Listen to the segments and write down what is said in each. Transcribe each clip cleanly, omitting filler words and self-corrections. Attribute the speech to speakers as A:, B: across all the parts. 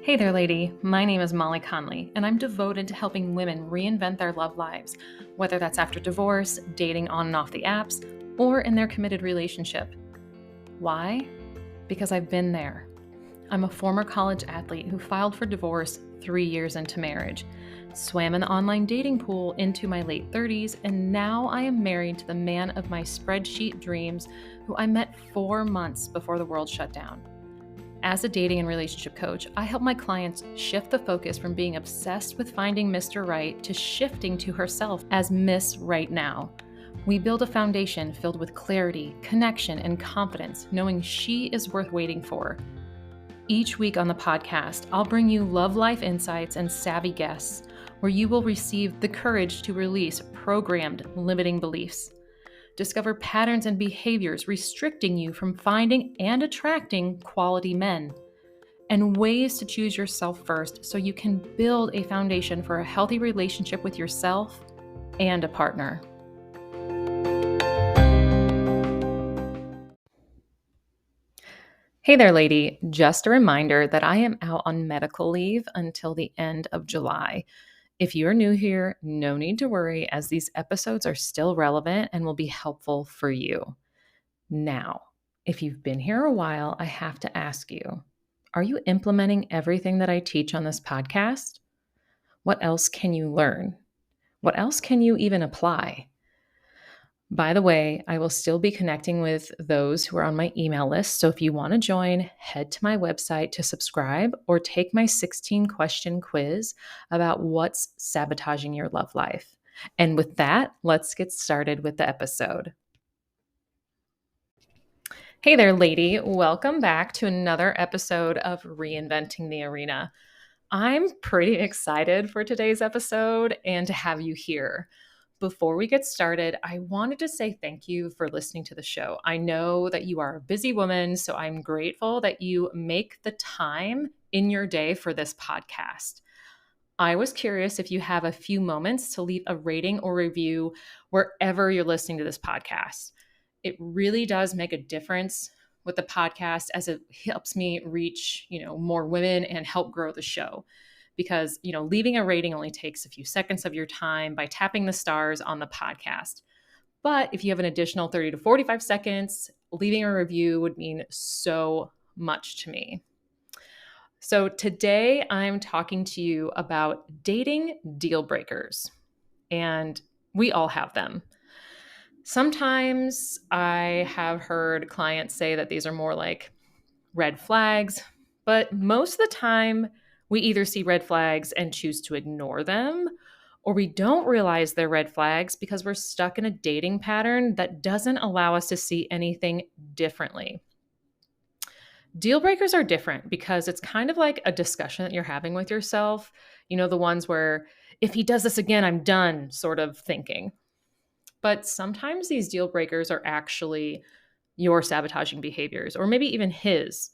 A: Hey there, lady. My name is Molly Conley, and I'm devoted to helping women reinvent their love lives, whether that's after divorce, dating on and off the apps, or in their committed relationship. Why? Because I've been there. I'm a former college athlete who filed for divorce 3 years into marriage, swam in the online dating pool into my late 30s, and now I am married to the man of my spreadsheet dreams who I met 4 months before the world shut down. As a dating and relationship coach, I help my clients shift the focus from being obsessed with finding Mr. Right to shifting to herself as Miss Right Now. We build a foundation filled with clarity, connection, and confidence, knowing she is worth waiting for. Each week on the podcast, I'll bring you love life insights and savvy guests, where you will receive the courage to release programmed limiting beliefs. Discover patterns and behaviors restricting you from finding and attracting quality men, and ways to choose yourself first so you can build a foundation for a healthy relationship with yourself and a partner. Hey there, lady. Just a reminder that I am out on medical leave until the end of July. If you're new here, no need to worry, as these episodes are still relevant and will be helpful for you. Now, if you've been here a while, I have to ask you, are you implementing everything that I teach on this podcast? What else can you learn? What else can you even apply? By the way, I will still be connecting with those who are on my email list. So if you want to join, head to my website to subscribe or take my 16-question quiz about what's sabotaging your love life. And with that, let's get started with the episode. Hey there, lady. Welcome back to another episode of Reinventing the Arena. I'm pretty excited for today's episode and to have you here. Before we get started, I wanted to say thank you for listening to the show. I know that you are a busy woman, so I'm grateful that you make the time in your day for this podcast. I was curious if you have a few moments to leave a rating or review wherever you're listening to this podcast. It really does make a difference with the podcast, as it helps me reach, more women and help grow the show. Because, leaving a rating only takes a few seconds of your time by tapping the stars on the podcast. But if you have an additional 30 to 45 seconds, leaving a review would mean so much to me. So today I'm talking to you about dating deal breakers, and we all have them. Sometimes I have heard clients say that these are more like red flags, but most of the time we either see red flags and choose to ignore them, or we don't realize they're red flags because we're stuck in a dating pattern that doesn't allow us to see anything differently. Deal breakers are different because it's kind of like a discussion that you're having with yourself. The ones where, if he does this again, I'm done, sort of thinking. But sometimes these deal breakers are actually your sabotaging behaviors, or maybe even his.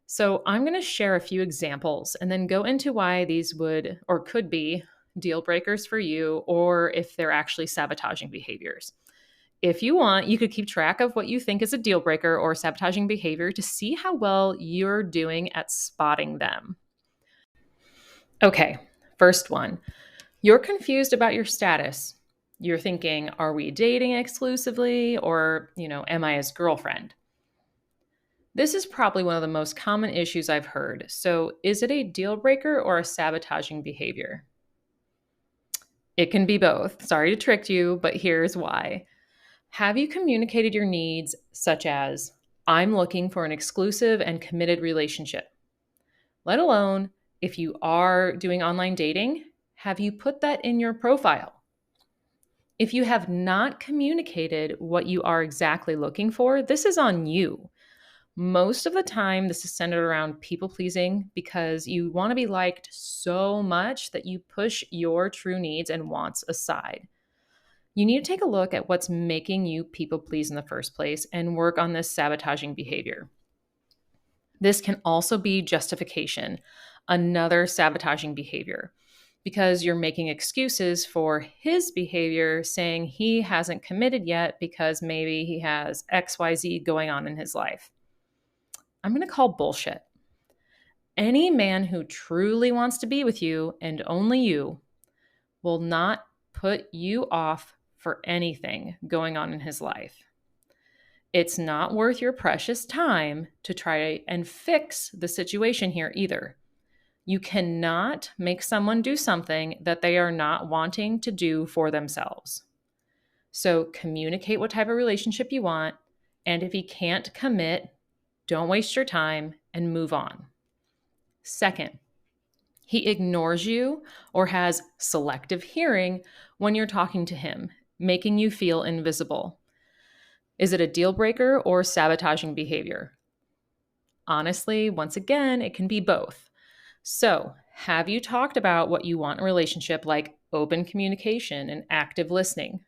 A: So I'm going to share a few examples and then go into why these would or could be deal breakers for you, or if they're actually sabotaging behaviors. If you want, you could keep track of what you think is a deal breaker or sabotaging behavior to see how well you're doing at spotting them. Okay, first one. You're confused about your status. You're thinking, are we dating exclusively, or, am I his girlfriend? This is probably one of the most common issues I've heard. So is it a deal breaker or a sabotaging behavior? It can be both. Sorry to trick you, but here's why. Have you communicated your needs, such as, I'm looking for an exclusive and committed relationship? Let alone, if you are doing online dating, have you put that in your profile? If you have not communicated what you are exactly looking for, this is on you. Most of the time, this is centered around people pleasing because you want to be liked so much that you push your true needs and wants aside. You need to take a look at what's making you people please in the first place and work on this sabotaging behavior. This can also be justification, another sabotaging behavior, because you're making excuses for his behavior, saying he hasn't committed yet because maybe he has XYZ going on in his life. I'm going to call bullshit. Any man who truly wants to be with you and only you will not put you off for anything going on in his life. It's not worth your precious time to try and fix the situation here either. You cannot make someone do something that they are not wanting to do for themselves. So communicate what type of relationship you want, and if he can't commit, don't waste your time and move on. Second, he ignores you or has selective hearing when you're talking to him, making you feel invisible. Is it a deal breaker or sabotaging behavior? Honestly, once again, it can be both. So, have you talked about what you want in a relationship, like open communication and active listening?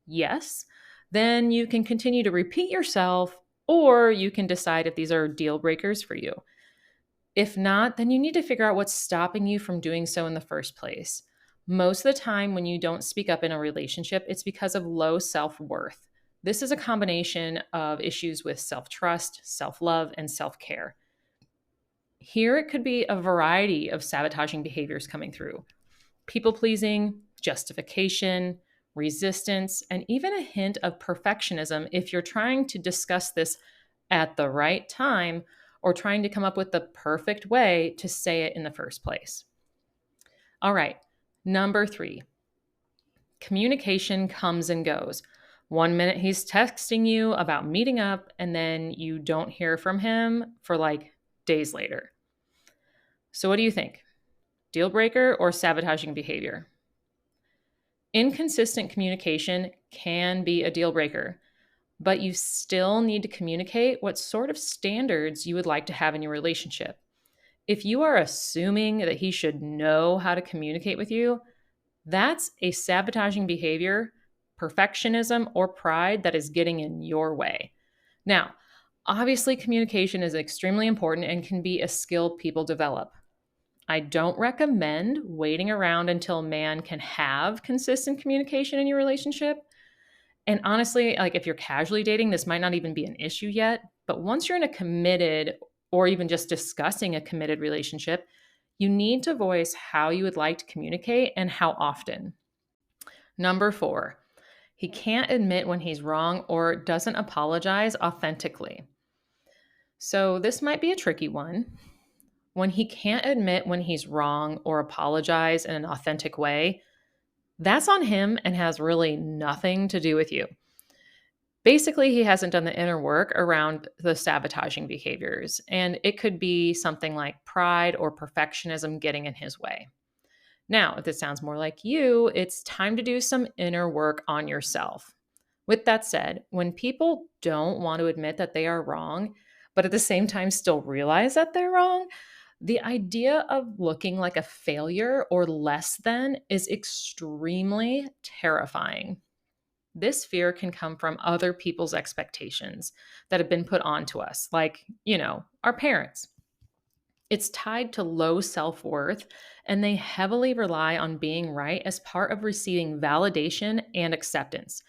A: Yes. Then you can continue to repeat yourself, or you can decide if these are deal breakers for you. If not, then you need to figure out what's stopping you from doing so in the first place. Most of the time, when you don't speak up in a relationship, it's because of low self worth. This is a combination of issues with self trust, self love, and self care. Here, it could be a variety of sabotaging behaviors coming through: people pleasing, justification, resistance, and even a hint of perfectionism if you're trying to discuss this at the right time or trying to come up with the perfect way to say it in the first place. All right, number 3, communication comes and goes. One minute he's texting you about meeting up, and then you don't hear from him for like days later. So, what do you think? Deal breaker or sabotaging behavior? Inconsistent communication can be a deal breaker, but you still need to communicate what sort of standards you would like to have in your relationship. If you are assuming that he should know how to communicate with you, that's a sabotaging behavior, perfectionism, or pride that is getting in your way. Now, obviously, communication is extremely important and can be a skill people develop. I don't recommend waiting around until a man can have consistent communication in your relationship. And honestly, like if you're casually dating, this might not even be an issue yet. But once you're in a committed or even just discussing a committed relationship, you need to voice how you would like to communicate and how often. Number 4, he can't admit when he's wrong or doesn't apologize authentically. So this might be a tricky one. When he can't admit when he's wrong or apologize in an authentic way, that's on him and has really nothing to do with you. Basically, he hasn't done the inner work around the sabotaging behaviors, and it could be something like pride or perfectionism getting in his way. Now, if this sounds more like you, it's time to do some inner work on yourself. With that said, when people don't want to admit that they are wrong, but at the same time still realize that they're wrong, the idea of looking like a failure or less than is extremely terrifying. This fear can come from other people's expectations that have been put onto us, like, our parents. It's tied to low self worth, and they heavily rely on being right as part of receiving validation and acceptance.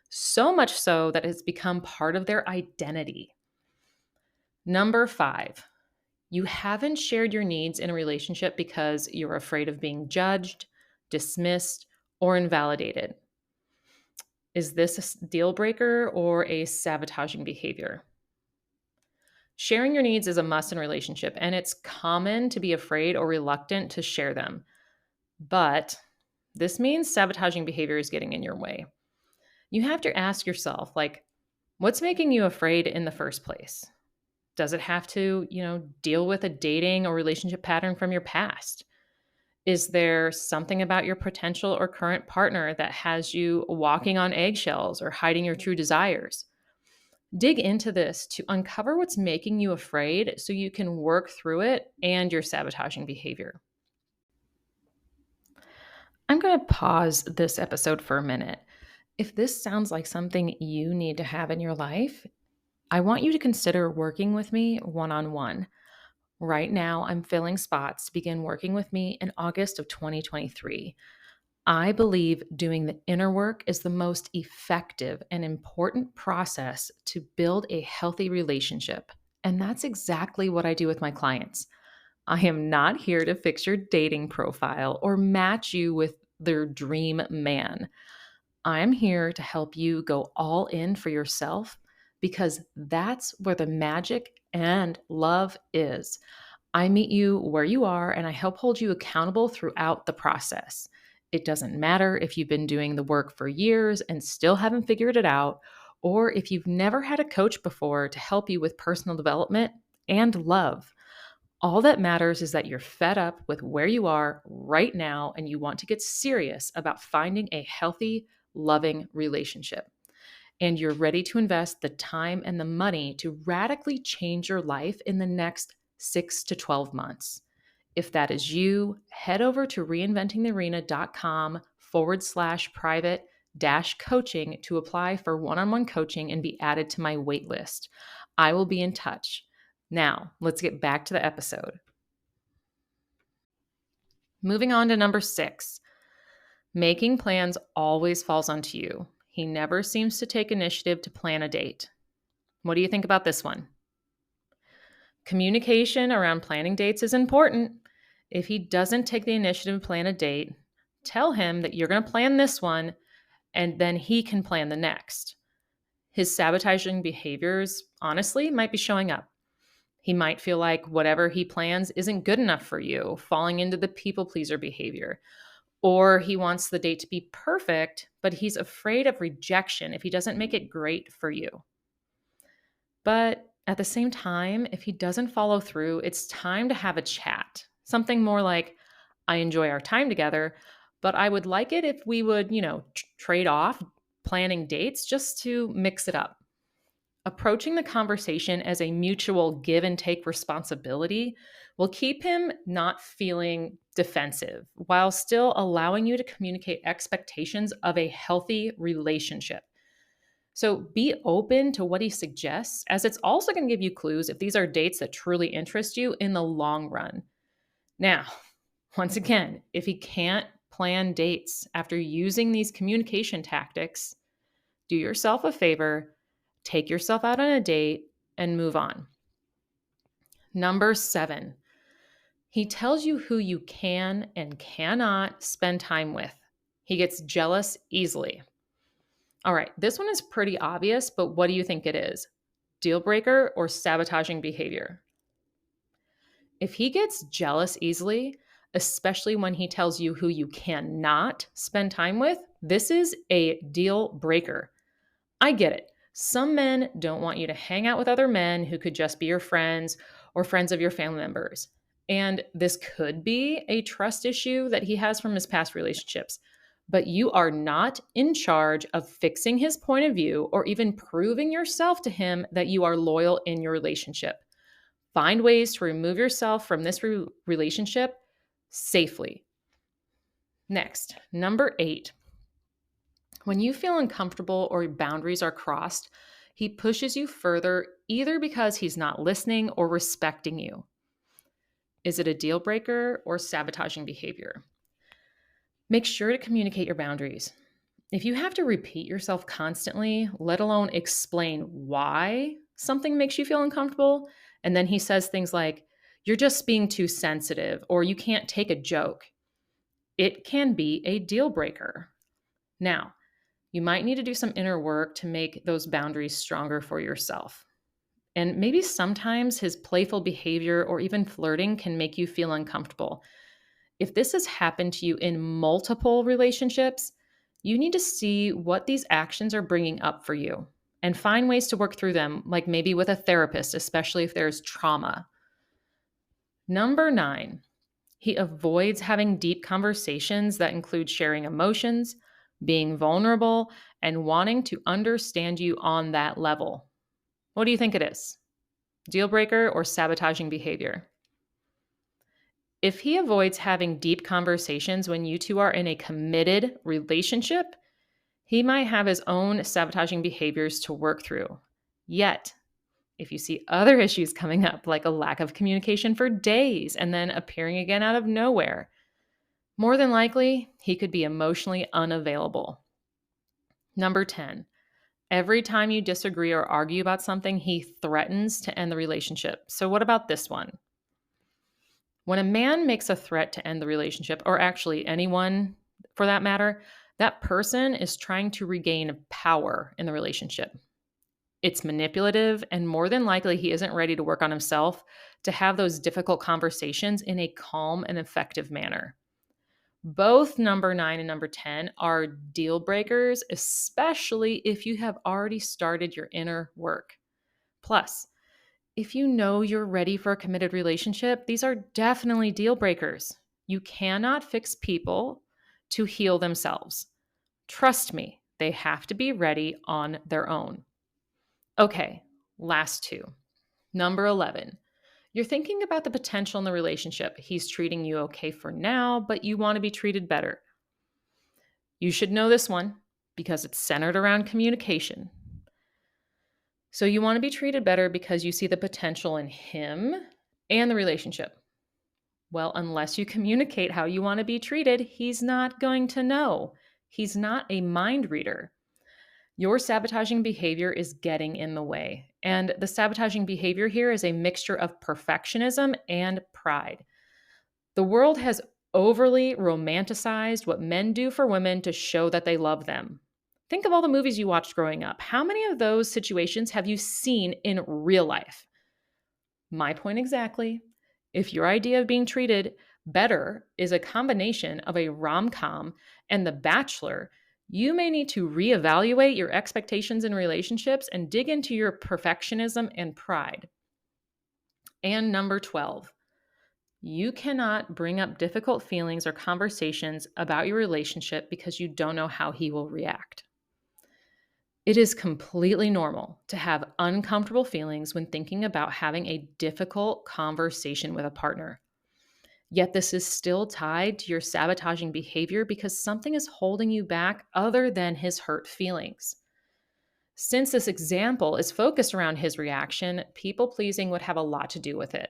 A: So much so that it's become part of their identity. Number 5, you haven't shared your needs in a relationship because you're afraid of being judged, dismissed, or invalidated. Is this a deal breaker or a sabotaging behavior? Sharing your needs is a must in a relationship, and it's common to be afraid or reluctant to share them. But this means sabotaging behavior is getting in your way. You have to ask yourself, like, what's making you afraid in the first place? Does it have to, deal with a dating or relationship pattern from your past? Is there something about your potential or current partner that has you walking on eggshells or hiding your true desires? Dig into this to uncover what's making you afraid so you can work through it and your sabotaging behavior. I'm going to pause this episode for a minute. If this sounds like something you need to have in your life, I want you to consider working with me one-on-one. Right now, I'm filling spots to begin working with me in August of 2023. I believe doing the inner work is the most effective and important process to build a healthy relationship. And that's exactly what I do with my clients. I am not here to fix your dating profile or match you with their dream man. I am here to help you go all in for yourself because that's where the magic and love is. I meet you where you are and I help hold you accountable throughout the process. It doesn't matter if you've been doing the work for years and still haven't figured it out, or if you've never had a coach before to help you with personal development and love. All that matters is that you're fed up with where you are right now and you want to get serious about finding a healthy, loving relationship. And you're ready to invest the time and the money to radically change your life in the next 6 to 12 months. If that is you, head over to reinventingthearena.com/private coaching to apply for one-on-one coaching and be added to my wait list. I will be in touch. Now, let's get back to the episode. Moving on to number 6. Making plans always falls onto you. He never seems to take initiative to plan a date. What do you think about this one? Communication around planning dates is important. If he doesn't take the initiative to plan a date, tell him that you're going to plan this one and then he can plan the next. His sabotaging behaviors, honestly, might be showing up. He might feel like whatever he plans isn't good enough for you, falling into the people pleaser behavior. Or he wants the date to be perfect, but he's afraid of rejection if he doesn't make it great for you. But at the same time, if he doesn't follow through, it's time to have a chat. Something more like, I enjoy our time together, but I would like it if we would, trade off planning dates just to mix it up. Approaching the conversation as a mutual give and take responsibility will keep him not feeling defensive while still allowing you to communicate expectations of a healthy relationship. So be open to what he suggests, as it's also going to give you clues if these are dates that truly interest you in the long run. Now, once again, if he can't plan dates after using these communication tactics, do yourself a favor, take yourself out on a date, and move on. Number 7, he tells you who you can and cannot spend time with. He gets jealous easily. All right, this one is pretty obvious, but what do you think it is? Deal breaker or sabotaging behavior? If he gets jealous easily, especially when he tells you who you cannot spend time with, this is a deal breaker. I get it. Some men don't want you to hang out with other men who could just be your friends or friends of your family members. And this could be a trust issue that he has from his past relationships. But you are not in charge of fixing his point of view or even proving yourself to him that you are loyal in your relationship. Find ways to remove yourself from this relationship safely. Next, number 8. When you feel uncomfortable or boundaries are crossed, he pushes you further either because he's not listening or respecting you. Is it a deal breaker or sabotaging behavior? Make sure to communicate your boundaries. If you have to repeat yourself constantly, let alone explain why something makes you feel uncomfortable, and then he says things like, you're just being too sensitive, or you can't take a joke, it can be a deal breaker. Now, you might need to do some inner work to make those boundaries stronger for yourself. And maybe sometimes his playful behavior or even flirting can make you feel uncomfortable. If this has happened to you in multiple relationships, you need to see what these actions are bringing up for you and find ways to work through them, like maybe with a therapist, especially if there's trauma. Number 9, he avoids having deep conversations that include sharing emotions, being vulnerable, and wanting to understand you on that level. What do you think it is? Deal breaker or sabotaging behavior? If he avoids having deep conversations when you two are in a committed relationship, he might have his own sabotaging behaviors to work through. Yet, if you see other issues coming up, like a lack of communication for days and then appearing again out of nowhere, more than likely, he could be emotionally unavailable. Number 10, every time you disagree or argue about something, he threatens to end the relationship. So what about this one? When a man makes a threat to end the relationship, or actually anyone for that matter, that person is trying to regain power in the relationship. It's manipulative, and more than likely, he isn't ready to work on himself to have those difficult conversations in a calm and effective manner. Both number 9 and number 10 are deal breakers, especially if you have already started your inner work. Plus, if you know you're ready for a committed relationship, these are definitely deal breakers. You cannot fix people to heal themselves. Trust me, they have to be ready on their own. Okay, last two. Number 11. You're thinking about the potential in the relationship. He's treating you okay for now, but you want to be treated better. You should know this one because it's centered around communication. So you want to be treated better because you see the potential in him and the relationship. Well, unless you communicate how you want to be treated, he's not going to know. He's not a mind reader. Your sabotaging behavior is getting in the way. And the sabotaging behavior here is a mixture of perfectionism and pride. The world has overly romanticized what men do for women to show that they love them. Think of all the movies you watched growing up. How many of those situations have you seen in real life? My point exactly. If your idea of being treated better is a combination of a rom-com and The Bachelor, you may need to reevaluate your expectations in relationships and dig into your perfectionism and pride. And number 12, you cannot bring up difficult feelings or conversations about your relationship because you don't know how he will react. It is completely normal to have uncomfortable feelings when thinking about having a difficult conversation with a partner. Yet this is still tied to your sabotaging behavior because something is holding you back other than his hurt feelings. Since this example is focused around his reaction, people pleasing would have a lot to do with it.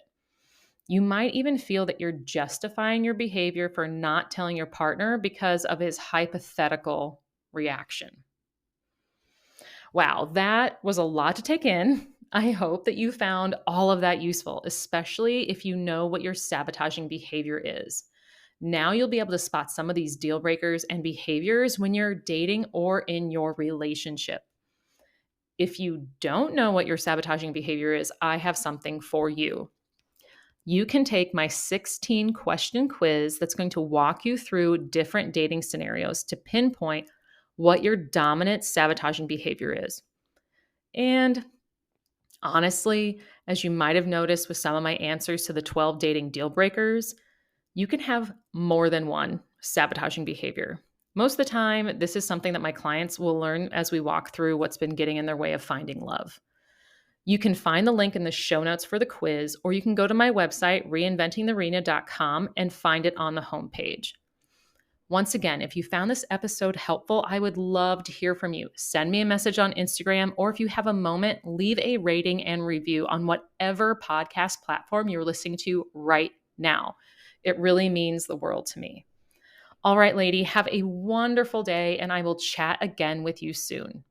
A: You might even feel that you're justifying your behavior for not telling your partner because of his hypothetical reaction. Wow, that was a lot to take in. I hope that you found all of that useful, especially if you know what your sabotaging behavior is. Now you'll be able to spot some of these deal breakers and behaviors when you're dating or in your relationship. If you don't know what your sabotaging behavior is, I have something for you. You can take my 16 question quiz that's going to walk you through different dating scenarios to pinpoint what your dominant sabotaging behavior is. And honestly, as you might have noticed with some of my answers to the 12 dating deal breakers, you can have more than one sabotaging behavior. Most of the time, this is something that my clients will learn as we walk through what's been getting in their way of finding love. You can find the link in the show notes for the quiz, or you can go to my website, reinventingtherena.com, and find it on the homepage. Once again, if you found this episode helpful, I would love to hear from you. Send me a message on Instagram, or if you have a moment, leave a rating and review on whatever podcast platform you're listening to right now. It really means the world to me. All right, lady, have a wonderful day, and I will chat again with you soon.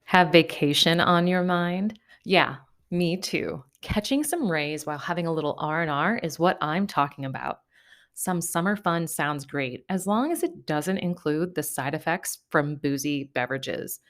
A: Have vacation on your mind? Yeah, me too. Catching some rays while having a little R&R is what I'm talking about. Some summer fun sounds great as long as it doesn't include the side effects from boozy beverages.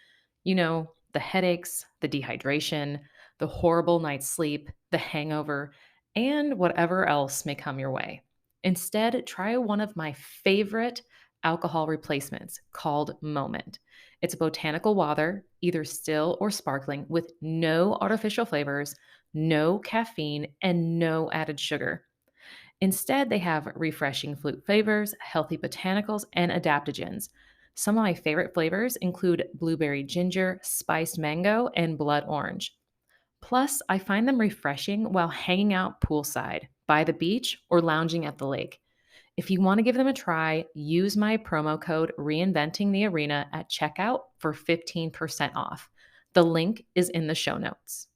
A: You know, the headaches, the dehydration, the horrible night's sleep, the hangover, and whatever else may come your way. Instead, try one of my favorite alcohol replacements called Moment. It's a botanical water, either still or sparkling, with no artificial flavors, no caffeine, and no added sugar. Instead, they have refreshing fruit flavors, healthy botanicals, and adaptogens. Some of my favorite flavors include blueberry ginger, spiced mango, and blood orange. Plus, I find them refreshing while hanging out poolside, by the beach, or lounging at the lake. If you want to give them a try, use my promo code Reinventing the Arena at checkout for 15% off. The link is in the show notes.